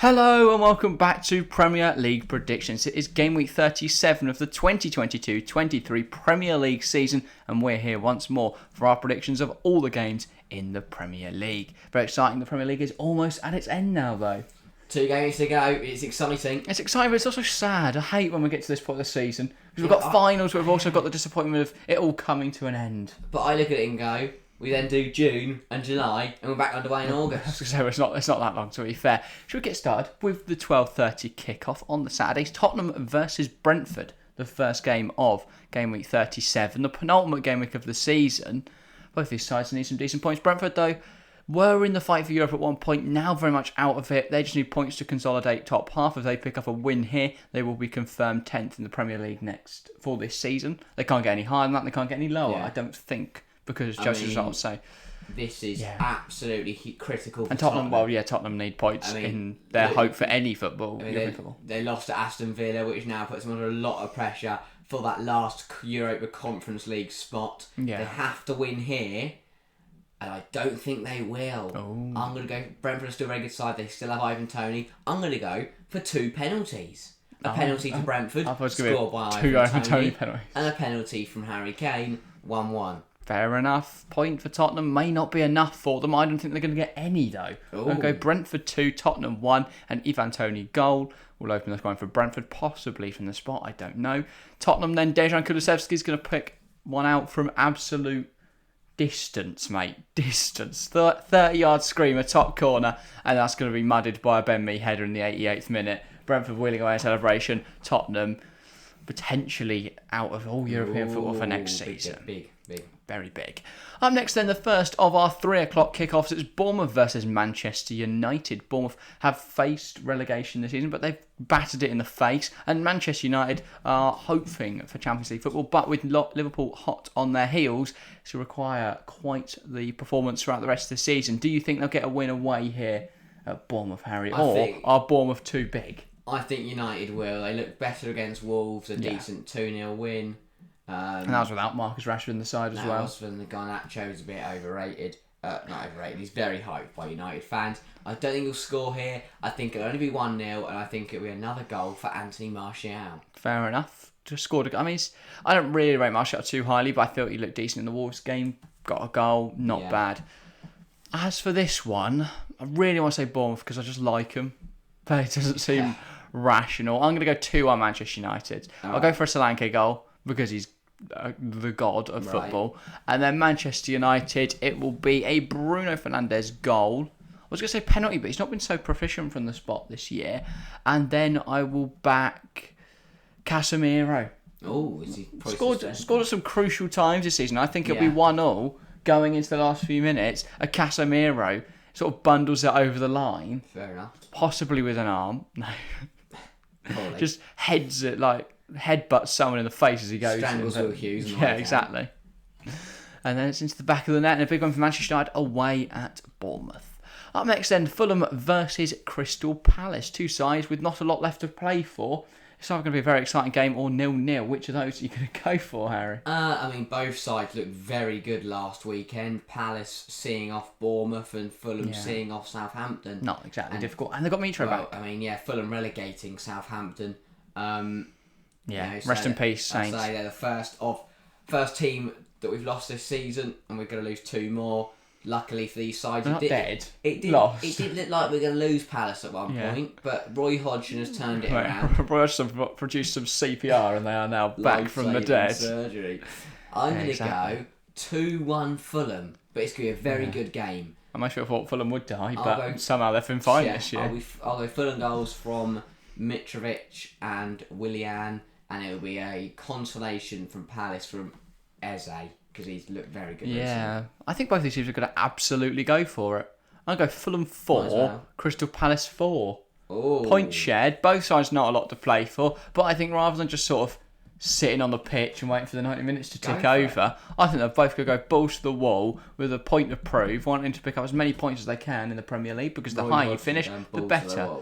Hello and welcome back to Premier League predictions. It is game week 37 of the 2022-23 Premier League season, and we're here once more for our predictions of all the games in the Premier League. Very exciting. The Premier League is almost at its end now, though. 2 games to go. It's exciting. It's exciting, but it's also sad. I hate when we get to this point of the season because we've got finals, but we've also got the disappointment of it all coming to an end. But I look at it and go, we then do June and July, and we're back underway in August. So it's not that long, to be fair. Should we get started with the 12:30 kickoff on the Saturdays? Tottenham versus Brentford, the first game of game week 37, the penultimate game week of the season. Both these sides need some decent points. Brentford, though, were in the fight for Europe at one point, now very much out of it. They just need points to consolidate top half. If they pick up a win here, they will be confirmed 10th in the Premier League next for this season. They can't get any higher than that, they can't get any lower, I don't think. Because Chelsea's results say this is absolutely critical for and Tottenham. Tottenham need points in their hope for any football. They lost to Aston Villa, which now puts them under a lot of pressure for that last Europa Conference League spot. They have to win here, and I don't think they will. I'm going to go. Brentford are still a very good side. They still have Ivan Toney. I'm going to go for 2 penalties. A penalty to Brentford, scored by Ivan Toney, and a penalty from Harry Kane, 1-1. Fair enough. Point for Tottenham may not be enough for them. I don't think they're going to get any, though. I'm going to go Brentford 2, Tottenham 1, and Ivan Toney goal. We'll open the scoring for Brentford, possibly from the spot. I don't know. Tottenham then, Dejan Kulusevski's going to pick one out from absolute distance, mate. Distance. 30-yard screamer, top corner, and that's going to be mudded by a Ben Mee header in the 88th minute. Brentford wheeling away a celebration. Tottenham potentially out of all European football for next season. Big. Very big. Up next then, the first of our 3 o'clock kickoffs. It's Bournemouth versus Manchester United. Bournemouth have faced relegation this season, but they've battered it in the face. And Manchester United are hoping for Champions League football, but with Liverpool hot on their heels, to require quite the performance throughout the rest of the season. Do you think they'll get a win away here at Bournemouth, Harry? Or are Bournemouth too big? I think United will. They look better against Wolves, a decent 2-0 win. And that was without Marcus Rashford in the side as well. The Garnacho is a bit overrated. Not overrated, he's very hyped by United fans. I don't think he'll score here. I think it'll only be 1-0, and I think it'll be another goal for Anthony Martial. Fair enough. Just scored a... I don't really rate Martial too highly, but I thought he looked decent in the Wolves game. Got a goal, not bad. As for this one, I really want to say Bournemouth because I just like him. But it doesn't seem rational. I'm going to go 2-1 Manchester United. I'll go for a Solanke goal because he's the god of football. And then Manchester United, it will be a Bruno Fernandes goal. I was going to say penalty, but he's not been so proficient from the spot this year. And then I will back Casemiro. Is he scored at some crucial times this season. I think it'll be 1-0 going into the last few minutes. A Casemiro sort of bundles it over the line. Fair enough. Possibly with an arm. No. Just heads it headbutts someone in the face as he goes. Strangles Will Hughes. Yeah, exactly. And then it's into the back of the net, and a big one for Manchester United away at Bournemouth. Up next then, Fulham versus Crystal Palace. 2 sides with not a lot left to play for. It's either going to be a very exciting game or 0-0. Which of those are you going to go for, Harry? Both sides looked very good last weekend. Palace seeing off Bournemouth and Fulham seeing off Southampton. Not exactly difficult. And they've got Mitro back. Fulham relegating Southampton. Rest in peace, Saints. I'd say they're the first team that we've lost this season, and we're going to lose 2 more. Luckily for these sides, They're not dead. It did look like we were going to lose Palace at one point, but Roy Hodgson has turned it around. Roy Hodgson produced some CPR, and they are now back from the dead. Surgery. I'm going to go 2-1 Fulham, but it's going to be a very good game. I'm not sure I thought Fulham would die, but somehow they've been fine this year. I'll go Fulham goals from Mitrovic and Willian, and it'll be a consolation from Palace from Eze, because he's looked very good recently. I think both these teams are going to absolutely go for it. I'll go Fulham 4, Crystal Palace 4. Point shared, both sides not a lot to play for, but I think rather than just sort of sitting on the pitch and waiting for the 90 minutes to tick over, I think they're both going to go balls to the wall with a point to prove, wanting to pick up as many points as they can in the Premier League, because the higher you finish, the better.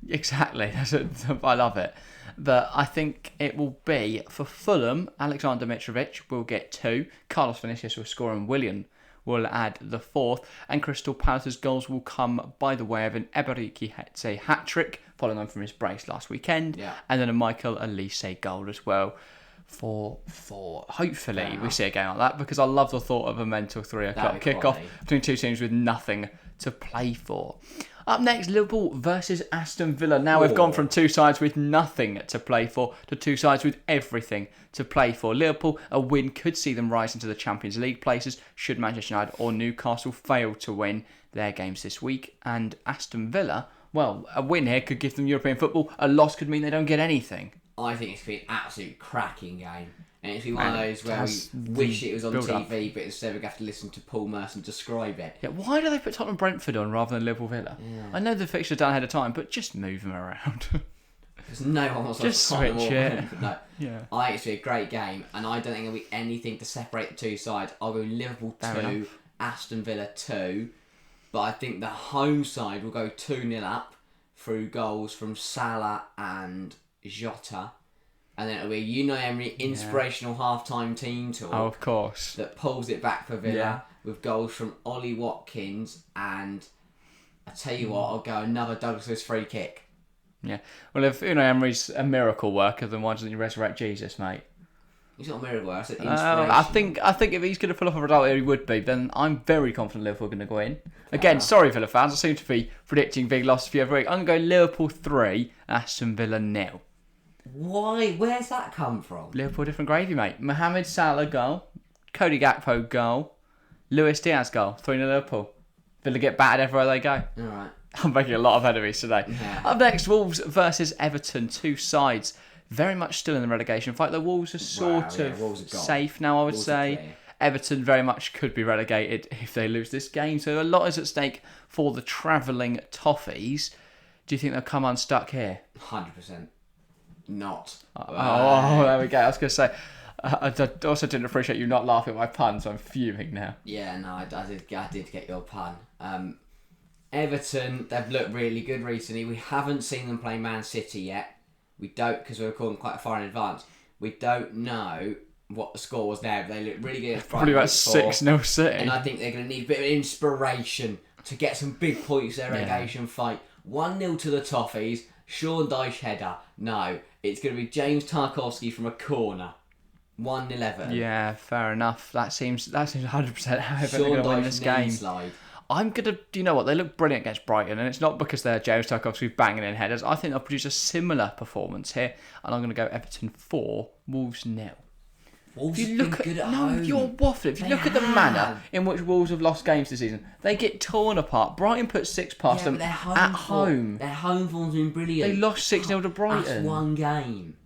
Exactly, I love it. But I think it will be, for Fulham, Alexander Mitrovic will get 2, Carlos Vinicius will score, and Willian will add the fourth. And Crystal Palace's goals will come by the way of an Eberiki Hetze hat-trick, following on from his brace last weekend. Yeah. And then a Michael Elise goal as well. For hopefully we see a game like that, because I love the thought of a mental 3 o'clock kickoff between two teams with nothing to play for. Up next, Liverpool versus Aston Villa. Now we've gone from two sides with nothing to play for to two sides with everything to play for. Liverpool, a win could see them rise into the Champions League places should Manchester United or Newcastle fail to win their games this week. And Aston Villa, well, a win here could give them European football. A loss could mean they don't get anything. I think it's been an absolute cracking game. And it's been one of those where we wish it was on TV, but instead we have to listen to Paul Merson describe it. Yeah, why do they put Tottenham Brentford on rather than Liverpool Villa? Yeah. I know the fixture's done ahead of time, but just move them around. Because no one wants to just switch it. No. Yeah. I think it's been a great game, and I don't think there'll be anything to separate the two sides. I'll go Liverpool 2, Aston Villa 2, but I think the home side will go 2-0 up through goals from Salah and Jota. And then it'll be a Unai Emery inspirational half-time team talk. Oh, of course. That pulls it back for Villa with goals from Ollie Watkins. And I tell you what, I'll go another Douglas Lewis free kick. Yeah. Well, if Unai Emery's a miracle worker, then why doesn't he resurrect Jesus, mate? He's not a miracle worker, I said inspirational. I think if he's going to pull off a result, he would be. Then I'm very confident Liverpool are going to go in. Again, sorry Villa fans, I seem to be predicting big losses for you every week. I'm going to go Liverpool 3, Aston Villa 0. Why? Where's that come from? Liverpool different gravy, mate. Mohamed Salah goal, Cody Gakpo goal, Luis Diaz goal, 3-0 Liverpool. Villa get battered everywhere they go. Alright. I'm making a lot of enemies today. Yeah. Up next, Wolves versus Everton. Two sides very much still in the relegation fight. The Wolves are sort of safe now, I would say. Everton very much could be relegated if they lose this game. So a lot is at stake for the travelling Toffees. Do you think they'll come unstuck here? 100%. Not. Oh, there we go. I was going to say, I also didn't appreciate you not laughing at my pun, so I'm fuming now. Yeah, no, I did get your pun. Everton, they've looked really good recently. We haven't seen them play Man City yet. We don't, because we're recording quite far in advance. We don't know what the score was there, but they look really good. Probably about 6-0 City. And I think they're going to need a bit of inspiration to get some big points in their relegation fight. 1-0 to the Toffees. Sean Dyche header. No, it's going to be James Tarkowski from a corner. 1-11. Yeah, fair enough. That seems 100% how they're going to win this game. Slide. I'm going to... Do you know what? They look brilliant against Brighton, and it's not because they're James Tarkowski banging in headers. I think they'll produce a similar performance here, and I'm going to go Everton 4, Wolves 0. Wolves have been good at home. You're waffling. If you look at the manner in which Wolves have lost games this season, they get torn apart. Brighton put 6 past them at home. Their home form's been brilliant. They lost 6-0 to Brighton. That's one game.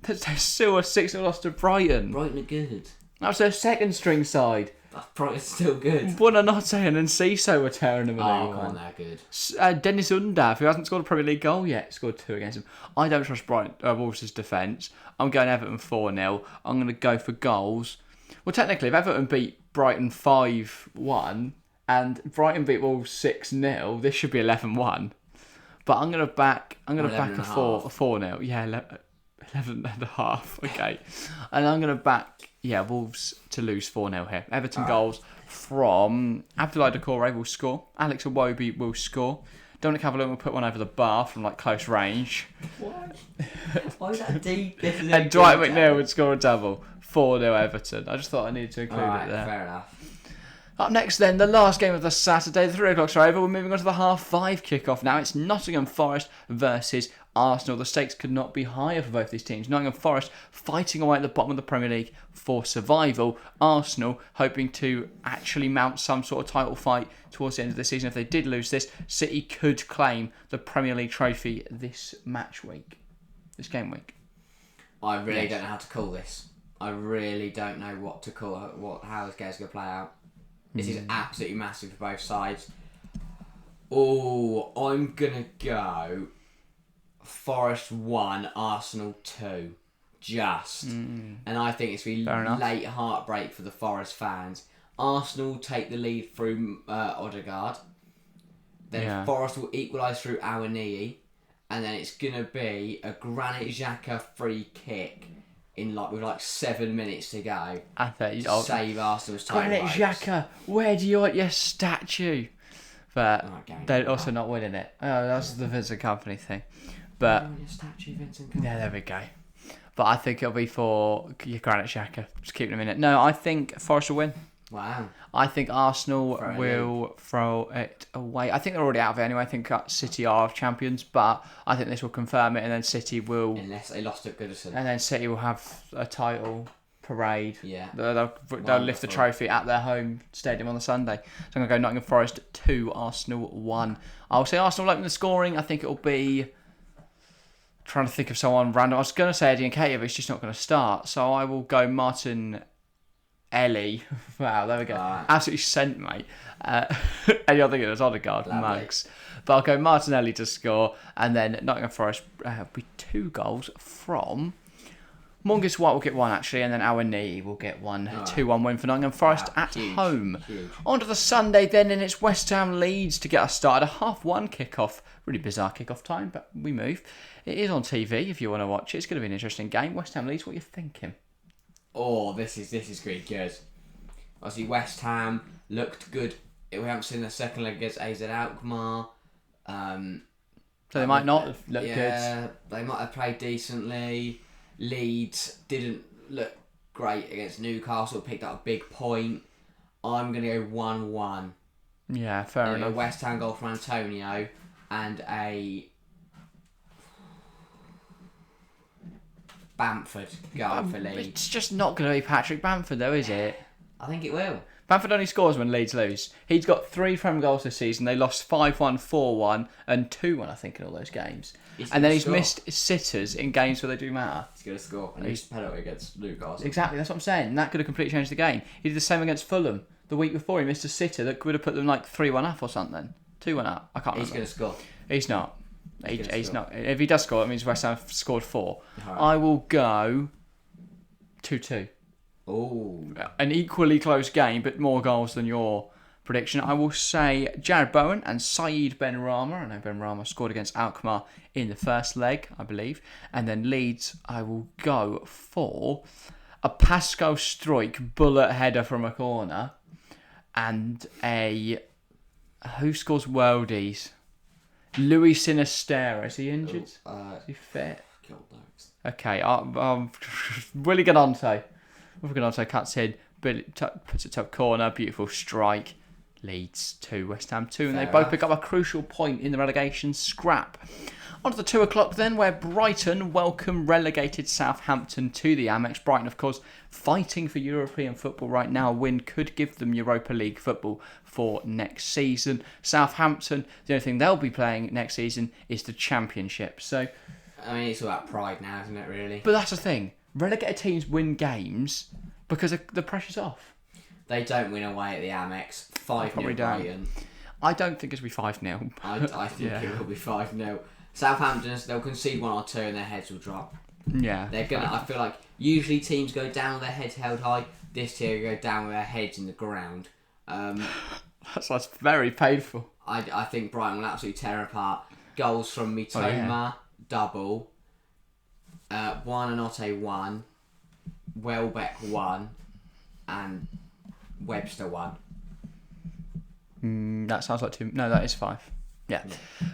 There's still a 6-0 loss to Brighton. Brighton are good. That was their second string side. But Brighton's still good. Buonanotte and Enciso were tearing them a new one. Come on, they're good. Dennis Undav, who hasn't scored a Premier League goal yet, scored 2 against them. I don't trust Wolves' defence. I'm going Everton 4-0. I'm going to go for goals. Well, technically, if Everton beat Brighton 5-1 and Brighton beat Wolves 6-0, this should be 11-1. But I'm going to back a 4-0. Yeah, 11.5. Okay. And I'm going to back Wolves to lose 4-0 here. Everton goals from Abdoulaye Doucouré will score. Alex Iwobi will score. Dominic Calvert-Lewin will put one over the bar from close range. What? Why is that deep? And Dwight McNeil would score a double. 4-0 Everton. I just thought I needed to include it there. Fair enough. Up next then, the last game of the Saturday. The 3 o'clocks are over. We're moving on to the 5:30 kickoff now. It's Nottingham Forest versus Arsenal. The stakes could not be higher for both these teams. Nottingham Forest fighting away at the bottom of the Premier League for survival. Arsenal hoping to actually mount some sort of title fight towards the end of the season. If they did lose this, City could claim the Premier League trophy this game week. I really don't know how to call this. I really don't know what to call how this game's going to play out. This is absolutely massive for both sides. Oh, I'm going to go Forest 1, Arsenal 2. And I think it's going to be late heartbreak for the Forest fans. Arsenal take the lead through Odegaard. Then Forest will equalise through Awoniyi. And then it's going to be a Granit Xhaka free kick with 7 minutes to go. I think Save Arsenal's title. Granit Xhaka, where do you want your statue? But they're also not winning it. Oh, that's the Vincent Kompany thing. But your statue, Vincent Kompany. Yeah, there we go. But I think it'll be for your Granit Xhaka. Just keeping him in it. No, I think Forest will win. Wow. I think Arsenal will throw it away. I think they're already out of it anyway. I think City are champions, but I think this will confirm it, and then City will... Unless they lost at Goodison. And then City will have a title parade. Yeah. They'll lift the trophy at their home stadium on the Sunday. So I'm going to go Nottingham Forest 2, Arsenal 1. I'll say Arsenal will open the scoring. I think it'll be... Trying to think of someone random. I was going to say Eddie Nketiah, but he's just not going to start. So I will go Martin Ellie. Wow, there we go. Absolutely sent, mate. Any other thing it was Odegaard, Mags. But I'll go Martinelli to score, and then Nottingham Forest will be 2 goals from Mongus White will get 1 actually, and then Awani will get 1. 2-1 win for Nottingham Forest at home. Huge. On to the Sunday then, and it's West Ham Leeds to get us started. A 1:30 kickoff. Really bizarre kickoff time, but we move. It is on TV if you want to watch it. It's going to be an interesting game. West Ham Leeds, what are you thinking? Oh, this is really good. Obviously, West Ham looked good. We haven't seen the second leg against AZ Alkmaar. So they might not have looked good. Yeah, they might have played decently. Leeds didn't look great against Newcastle. Picked up a big point. I'm going to go 1-1. Yeah, fair enough. A West Ham goal from Antonio and a Bamford goal for Leeds. It's just not going to be Patrick Bamford though, is it? I think it will. Bamford only scores when Leeds lose. He's got 3 Prem goals this season. They lost 5-1, 4-1 and 2-1 I think in all those games. And then he's missed sitters in games where they do matter. He's going to score. And he's penalty against Newcastle. Exactly, that's what I'm saying. And that could have completely changed the game. He did the same against Fulham. The week before he missed a sitter that would have put them 3-1 up or something. 2-1 up. I can't remember. He's going to score. He's not. He's not. If he does score, it means West Ham have scored 4. Right. I will go 2-2. Oh. An equally close game, but more goals than your prediction. I will say Jared Bowen and Saeed Benrahma. I know Benrahma scored against Alkmaar in the first leg, I believe. And then Leeds, I will go for a Pascal Struijk bullet header from a corner. And a... Who scores worldies? Louis Sinistera. Is he injured? Is he fit? God knows. Okay. Willie Ganonte. Ganonte cuts in, but puts it top corner. Beautiful strike. Leeds 2, West Ham 2. And they both pick up a crucial point in the relegation scrap. On to the 2 o'clock then, where Brighton welcome relegated Southampton to the Amex. Brighton, of course, fighting for European football right now. A win could give them Europa League football for next season. Southampton, the only thing they'll be playing next season is the Championship. So, I mean, it's all about pride now, isn't it, really? But that's the thing. Relegated teams win games because the pressure's off. They don't win away at the Amex. 5-0 Brighton. I don't think it'll be 5-0. I think it will be 5-0. Southampton, they'll concede 1 or 2 and their heads will drop. Yeah. They're gonna. I feel like usually teams go down with their heads held high. This year go down with their heads in the ground. That's very painful. I think Brighton will absolutely tear apart. Goals from Mitoma, double. Buonanotte 1, Welbeck 1, and Webster 1. That sounds like 2. No, that is 5. Yeah.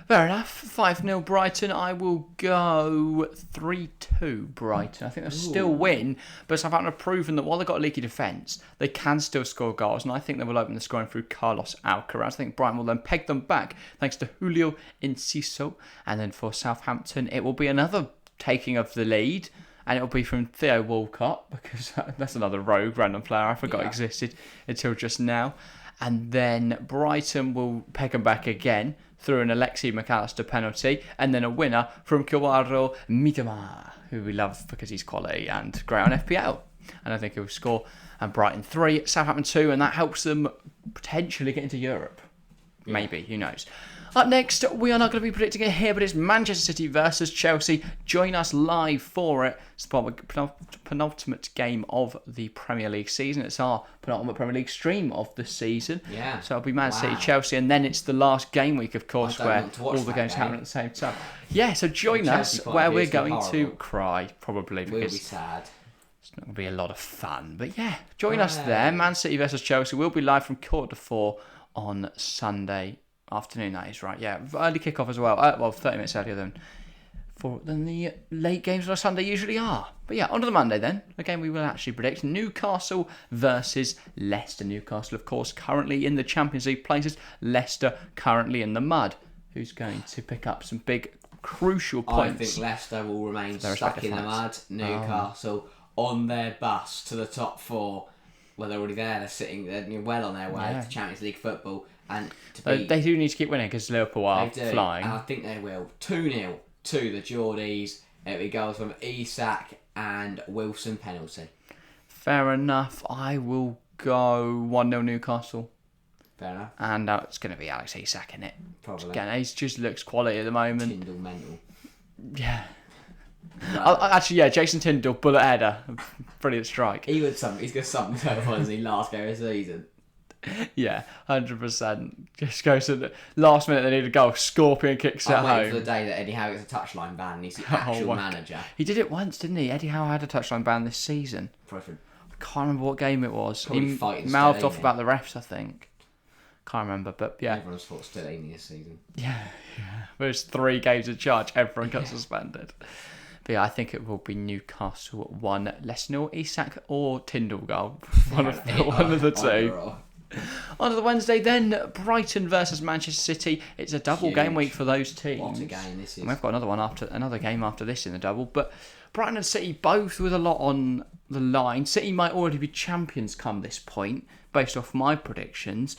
Fair enough. 5-0 Brighton. I will go 3-2 Brighton. I think they'll still win, but Southampton have proven that while they've got a leaky defence, they can still score goals, and I think they will open the scoring through Carlos Alcaraz. I think Brighton will then peg them back thanks to Julio Enciso, and then for Southampton, it will be another taking of the lead, and it'll be from Theo Walcott, because that's another rogue random player I forgot existed until just now. And then Brighton will peg them back again through an Alexi McAllister penalty, and then a winner from Kewaro Mitoma, who we love because he's quality and great on FPL. And I think he'll score. And Brighton 3, Southampton 2, and that helps them potentially get into Europe. Maybe, who knows. Up next, we are not going to be predicting it here, but it's Manchester City versus Chelsea. Join us live for it. It's the penultimate game of the Premier League season. It's our penultimate Premier League stream of the season. Yeah. So it'll be Man City, Chelsea, and then it's the last game week, of course, where all the games happen at the same time. Yeah, so join us where we're going to cry, probably. We'll be sad. It'll be a lot of fun. But yeah, join us there. Man City versus Chelsea. We'll be live from 3:45 on Sunday afternoon. That is right. Yeah, early kickoff as well. 30 minutes earlier than the late games on a Sunday usually are. But yeah, on to the Monday then. Again, we will actually predict Newcastle versus Leicester. Newcastle, of course, currently in the Champions League places. Leicester currently in the mud. Who's going to pick up some big, crucial points? I think Leicester will remain stuck in the mud. Newcastle on their bus to the top 4. Well, they're already there. They're well on their way to Champions League football. And they do need to keep winning because Liverpool are flying. And I think they will. 2-0 to the Geordies. It'll be goals from Isak and Wilson penalty. Fair enough. I will go 1-0 Newcastle. Fair enough. And it's going to be Alex Isak in it. Probably. Again, he just looks quality at the moment. Tyndall mental. Yeah. Actually, Jason Tyndall, bullet header. Brilliant strike. He's got something to go on in the last game of the season. Yeah, 100%. Just goes to the last minute, they need a goal. Scorpion kicks it home. I'm waiting for the day that Eddie Howe gets a touchline ban and he's the actual manager. He did it once, didn't he? Eddie Howe had a touchline ban this season. Brentford. I can't remember what game it was. Probably he mouthed off about the refs, I think. Can't remember, but yeah. Everyone's thought Stellini this season. Yeah. There's 3 games in charge. Everyone got suspended. But yeah, I think it will be Newcastle 1, Leicester 0, Isak or Tyndall goal. One of the two. On to the Wednesday then, Brighton versus Manchester City. It's a double game week for those teams. What a game this is. And we've got another game after this in the double. But Brighton and City both with a lot on the line. City might already be champions come this point, based off my predictions.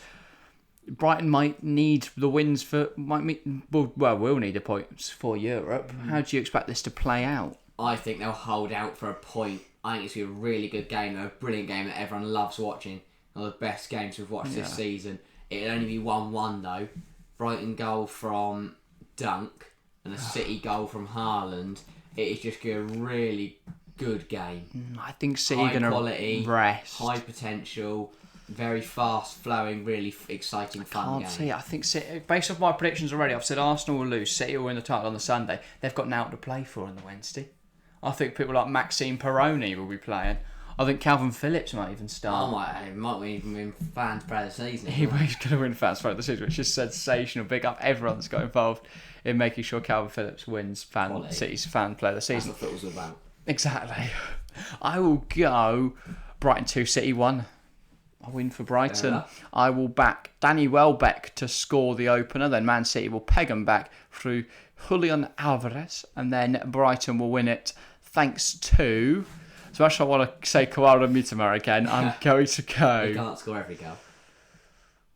Brighton might need the wins will need the points for Europe. How do you expect this to play out? I think they'll hold out for a point. I think it's going to be a really good game, a brilliant game that everyone loves watching. One of the best games we've watched this season. It'll only be 1-1 though. Brighton goal from Dunk and a City goal from Haaland. It is just going to be a really good game. I think City are going to rest. High potential. Very fast flowing, really exciting, fun game. I think City, based off my predictions already, I've said Arsenal will lose, City will win the title on the Sunday. They've got now to play for on the Wednesday. I think people like Maxime Peroni will be playing. I think Calvin Phillips might even start. Might even win Fans Player of the Season. He's going to win Fans Player of the Season, which is sensational. Big up everyone that's got involved in making sure Calvin Phillips wins City's Fan Player of the Season. That's what it was about. Exactly. I will go Brighton 2, City 1. A win for Brighton. I will back Danny Welbeck to score the opener. Then Man City will peg him back through Julian Alvarez. And then Brighton will win it thanks to... So much I want to say Kawara Mitoma again. I'm going to go... He can't score every goal.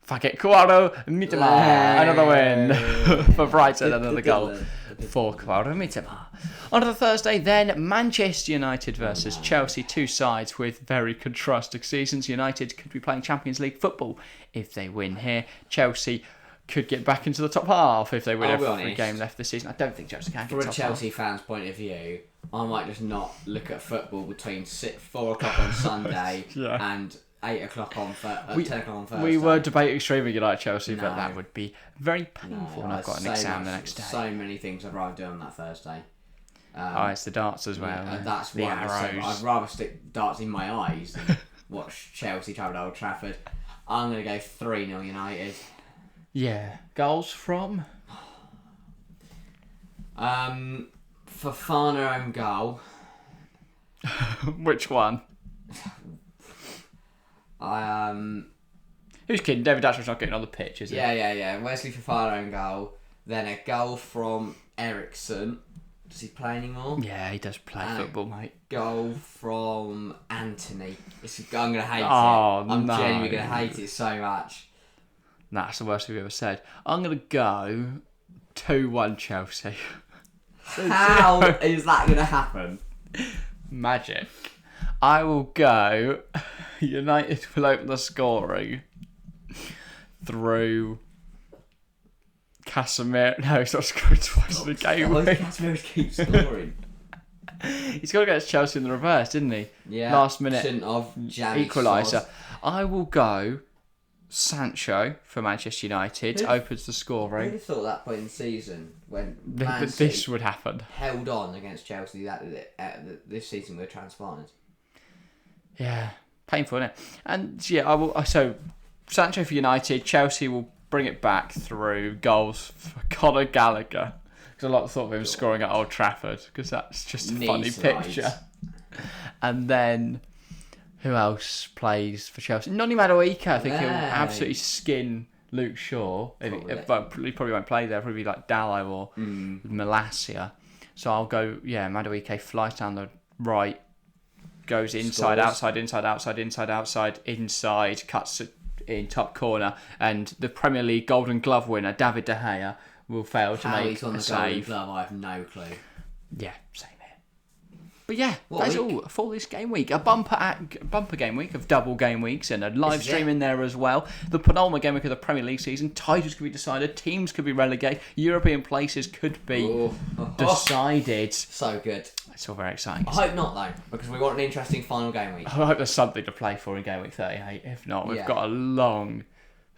Fuck it. Kawara Mitoma. Another win for Brighton. Another goal for Kawara Mitoma. On to the Thursday then, Manchester United versus Chelsea. 2 sides with very contrasting seasons. United could be playing Champions League football if they win here. Chelsea could get back into the top half if they win every game left this season. I don't think Chelsea can get top half. For a Chelsea fan's point of view, I might just not look at football between 4 o'clock on Sunday and 8 o'clock on 10 o'clock on Thursday. We were debating streaming United Chelsea, but that would be very painful. And I've got an exam the next day. So many things I'd rather do on that Thursday. It's the darts as well. That's the why arrows. I'd rather stick darts in my eyes than watch Chelsea travel to Old Trafford. I'm going to go 3-0 United. Yeah. Goals from? Fofana own goal. Which one? Who's kidding? David Datcher's not getting on the pitch, is he? Yeah. Wesley Fofana own goal. Then a goal from Ericsson. Does he play anymore? Yeah, he does play football, mate. Goal from Anthony. I'm going to hate it. I'm genuinely going to hate it so much. That's the worst we've ever said. I'm going to go 2-1 Chelsea. How is that going to happen? Magic. I will go United will open the scoring through Casemiro. No, he's not scoring twice in the game. Why does Casemiro keep scoring? He's got against Chelsea in the reverse, didn't he? Yeah. Last minute equaliser. I will go Sancho for Manchester United. Opens the scoring. Who'd have thought at that point in the season when this would happen? Held on against Chelsea that this season we're transplanted. Yeah, painful, isn't it? And yeah, I will. So Sancho for United, Chelsea will bring it back through goals for Conor Gallagher. Because a lot of thought of him scoring at Old Trafford, because that's just a funny picture. And then, who else plays for Chelsea? Noni Madueke, I think he'll absolutely skin Luke Shaw. He probably won't play there, probably like Dallo or Malacia. So I'll go, Madueke flies down the right, goes inside, outside, inside, outside, inside, outside, inside, cuts it in top corner, and the Premier League Golden Glove winner, David De Gea, will fail to make he's on a the save. Golden Glove, I have no clue. Yeah, same here. But yeah, that's all for this game week. A bumper game week of double game weeks and a live stream in there as well. The penultimate game week of the Premier League season. Titles could be decided. Teams could be relegated. European places could be decided. So good. It's all very exciting. I hope not, though, because we want an interesting final game week. I hope there's something to play for in game week 38. If not, we've got a long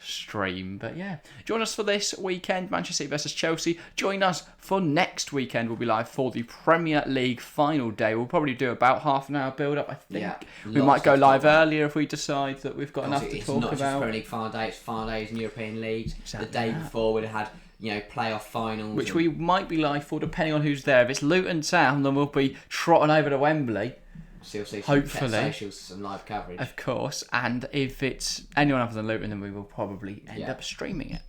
stream. But yeah, join us for this weekend, Manchester City versus Chelsea. Join us for next weekend. We'll be live for the Premier League final day. We'll probably do about half an hour build up, I think. We might go live earlier if we decide that we've got enough to talk about. It's not just Premier League final day, it's final days in European leagues. Exactly. The day before we'd have had playoff finals, which we might be live for depending on who's there. If it's Luton Town, then we'll be trotting over to Wembley. So see hopefully, socials, some live coverage, of course. And if it's anyone other than Luton, then we will probably end up streaming it.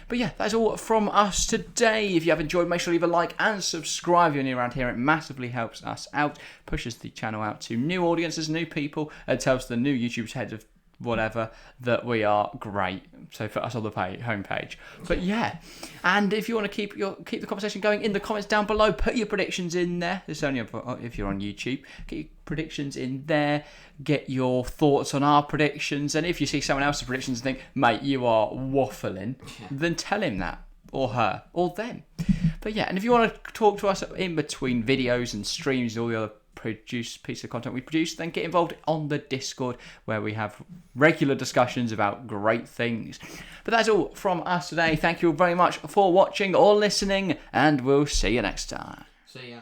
But yeah, that's all from us today. If you have enjoyed, make sure to leave a like and subscribe if you're new around here. It massively helps us out, pushes the channel out to new audiences, new people, and tells the new YouTube's head of whatever that we are great. So for us on the homepage. But yeah, and if you want to keep the conversation going in the comments down below, put your predictions in there. This is only if you're on YouTube. Get your predictions in there. Get your thoughts on our predictions. And if you see someone else's predictions and think, mate, you are waffling, then tell him that, or her, or them. But yeah, and if you want to talk to us in between videos and streams and all the other piece of content we produce, then get involved on the Discord where we have regular discussions about great things. But that's all from us today. Thank you very much for watching or listening, and we'll see you next time. See ya.